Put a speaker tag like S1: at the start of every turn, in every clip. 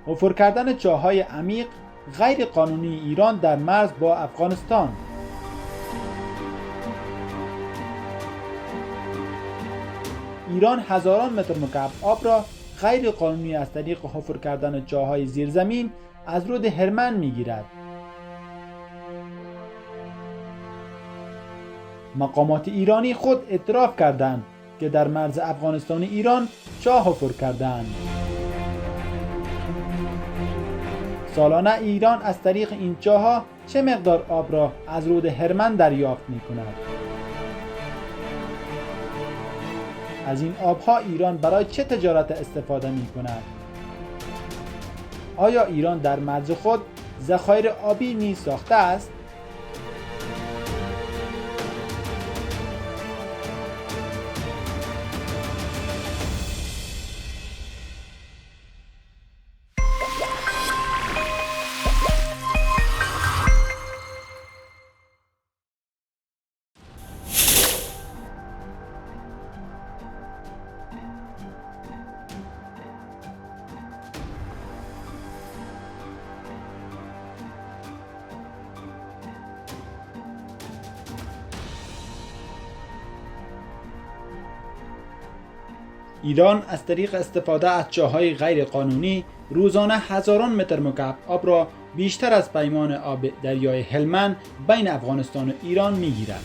S1: حفر کردن چاه‌های عمیق غیر قانونی ایران در مرز با افغانستان. ایران هزاران متر مکعب آب را غیر قانونی از طریق حفر کردن چاه‌های زیرزمین از رود هلمند می‌گیرد. مقامات ایرانی خود اعتراف کردند که در مرز افغانستان ایران چاه حفر کردند. سالانه ایران از طریق این چاه‌ها چه مقدار آب را از رود هلمند دریافت می‌کند؟ از این آبها ایران برای چه تجارت استفاده می‌کند؟ آیا ایران در مرز خود ذخایر آبی نیز ساخته است؟ ایران از طریق استفاده از چاه‌های غیر قانونی روزانه هزاران متر مکعب آب را بیشتر از پیمان آب دریای هلمند بین افغانستان و ایران می‌گیرد.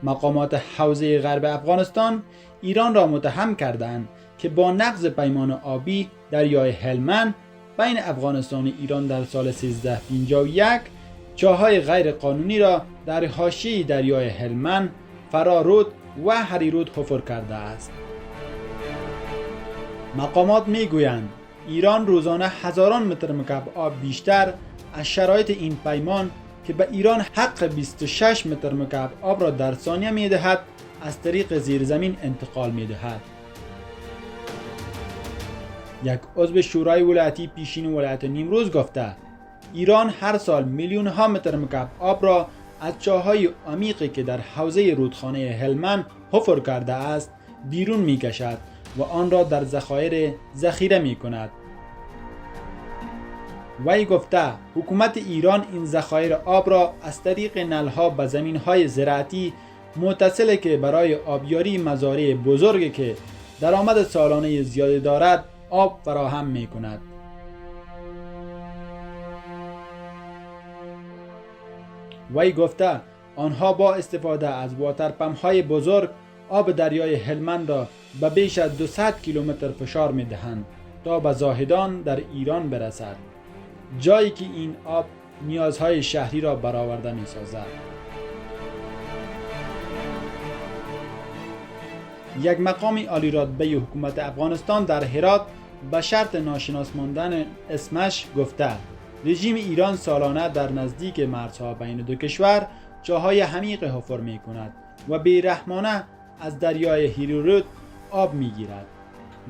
S1: مقامات حوزه غرب افغانستان ایران را متهم کردند که با نقض پیمان آبی دریای هلمند بین افغانستان و ایران در سال 1351 چاه‌های غیر قانونی را در حاشیه دریای هلمند، فرارود و هریرود حفر کرده است. مقامات میگویند ایران روزانه هزاران متر مکعب آب بیشتر از شرایط این پیمان که به ایران حق 26 متر مکعب آب را در ثانیه میدهد از طریق زیرزمین انتقال میدهد. یک عضو شورای ولایتی پیشین ولایت نیمروز گفته ایران هر سال میلیون ها متر مکعب آب را از چاه‌های عمیقی که در حوزه رودخانه هلمند حفر کرده است بیرون می‌کشد و آن را در ذخایر ذخیره می‌کند. وی گفته حکومت ایران این ذخایر آب را از طریق نل‌ها به زمین‌های زراعتی متصله که برای آبیاری مزارع بزرگی که درآمد سالانه زیادی دارد آب فراهم می‌کند. وی گفته آنها با استفاده از واترپمپ‌های بزرگ آب دریای هلمند را به بیش از 200 کیلومتر فشار می‌دهند تا به زاهدان در ایران برسد، جایی که این آب نیازهای شهری را برآورده می‌سازد. یک مقام عالی رتبه حکومت افغانستان در هرات به شرط ناشناس ماندن اسمش گفته رژیم ایران سالانه در نزدیک مرزها بین دو کشور چاه‌های عمیق حفر می‌کند و بی‌رحمانه از دریای هریرود آب می‌گیرد.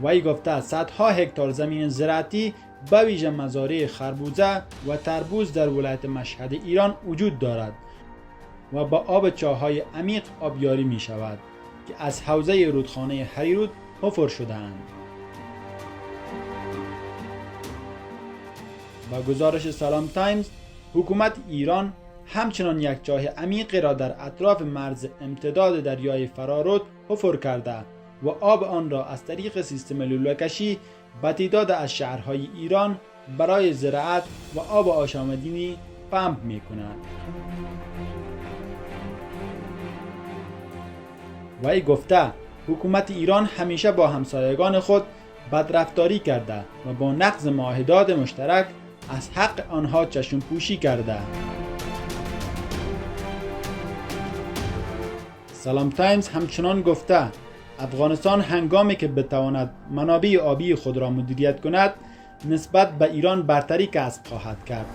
S1: وی گفته صدها هکتار زمین زراعتی به ویژه مزارع خربوزه و تربوز در ولایت مشهد ایران وجود دارد و با آب چاه‌های عمیق آبیاری می‌شود که از حوزه رودخانه هریرود حفر شده‌اند. با گزارش سلام تایمز، حکومت ایران همچنان یک چاه عمیق را در اطراف مرز امتداد دریای فرارود حفر کرده و آب آن را از طریق سیستم لوله‌کشی به تعداد از شهرهای ایران برای زراعت و آب آشامیدنی پمپ می‌کند. وی گفته حکومت ایران همیشه با همسایگان خود بدرفتاری کرده و با نقض معاهدات مشترک از حق آنها چشم پوشی کرده. سلام تایمز همچنان گفته افغانستان هنگامی که بتواند منابع آبی خود را مدیریت کند نسبت به ایران برتری کسب خواهد کرد،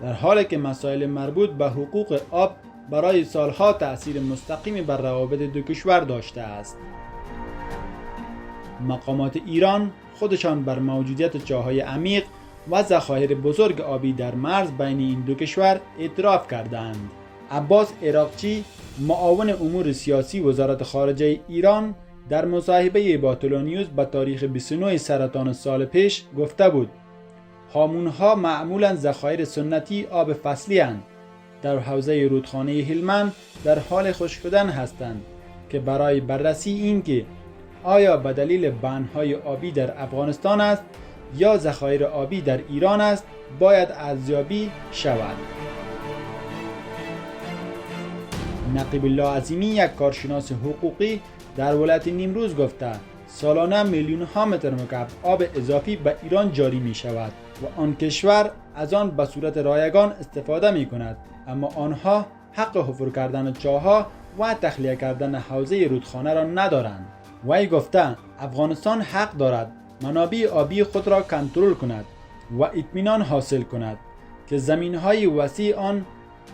S1: در حالی که مسائل مربوط به حقوق آب برای سالها تأثیر مستقیمی بر روابط دو کشور داشته است. مقامات ایران خودشان بر موجودیت چاه‌های عمیق و ذخایر بزرگ آبی در مرز بین این دو کشور اعتراف کردند، عباس عراقچی، معاون امور سیاسی وزارت خارجه ایران، در مصاحبه با تلونیوز به تاریخ 29 سرطان سال پیش گفته بود: هامونها معمولاً ذخایر سنتی آب فصلی اند. در حوزه رودخانه هلمند در حال خشک شدن هستند که برای بررسی این که آیا به دلیل بندهای آبی در افغانستان است یا ذخایر آبی در ایران است باید ارزیابی شود. نقیب الله عظیمی، یک کارشناس حقوقی، در ولایت نیمروز گفته سالانه میلیون ها متر مکعب آب اضافی به ایران جاری می شود و آن کشور از آن به صورت رایگان استفاده می کند، اما آنها حق حفر کردن چاه‌ها و تخلیه کردن حوزه رودخانه را ندارند. وی گفته افغانستان حق دارد منابع آبی خود را کنترل کند و اطمینان حاصل کند که زمین‌های وسیع آن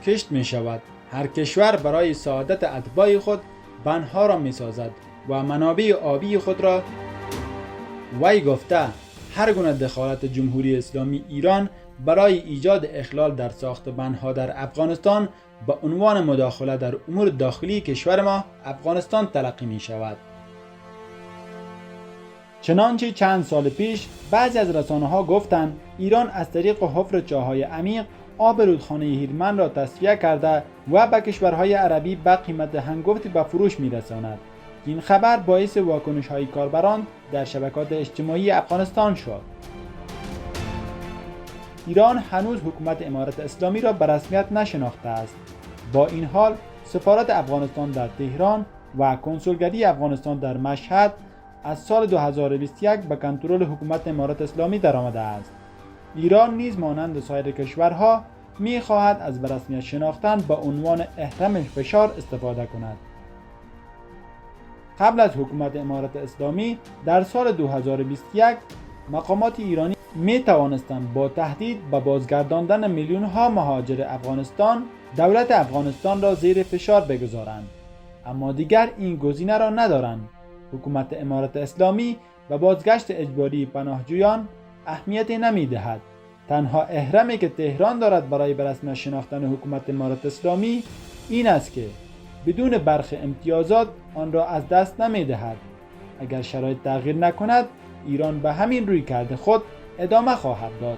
S1: کشت می شود. هر کشور برای سعادت اتباع خود بندها را می سازد و منابع آبی خود را. وی گفته هر گونه دخالت جمهوری اسلامی ایران برای ایجاد اخلال در ساخت بندها در افغانستان به عنوان مداخله در امور داخلی کشور ما افغانستان تلقی می شود. چنانچه چند سال پیش بعضی از رسانه‌ها گفتند ایران از طریق حفر چاه‌های عمیق آب رودخانه هلمند را تصفیه کرده و به کشورهای عربی به قیمت هنگفتی به فروش می‌رساند. این خبر باعث واکنش‌های کاربران در شبکات اجتماعی افغانستان شد. ایران هنوز حکومت امارت اسلامی را به رسمیت نشناخته است. با این حال سفارت افغانستان در تهران و کنسولگری افغانستان در مشهد از سال 2021 به کنترل حکومت امارت اسلامی درآمده است. ایران نیز مانند سایر کشورها می‌خواهد از به رسمیت شناختن به عنوان اهرم فشار استفاده کند. قبل از حکومت امارت اسلامی در سال 2021 مقامات ایرانی می توانستند با تهدید به بازگرداندن میلیون ها مهاجر افغانستان دولت افغانستان را زیر فشار بگذارند، اما دیگر این گزینه را ندارند. حکومت امارت اسلامی به بازگشت اجباری پناهجویان اهمیت نمی دهد. تنها اهرمی که تهران دارد برای به رسمیت شناختن حکومت امارت اسلامی این است که بدون برخی امتیازات آن را از دست نمی دهد. اگر شرایط تغییر نکند ایران به همین رویکرد خود ادامه خواهد داد.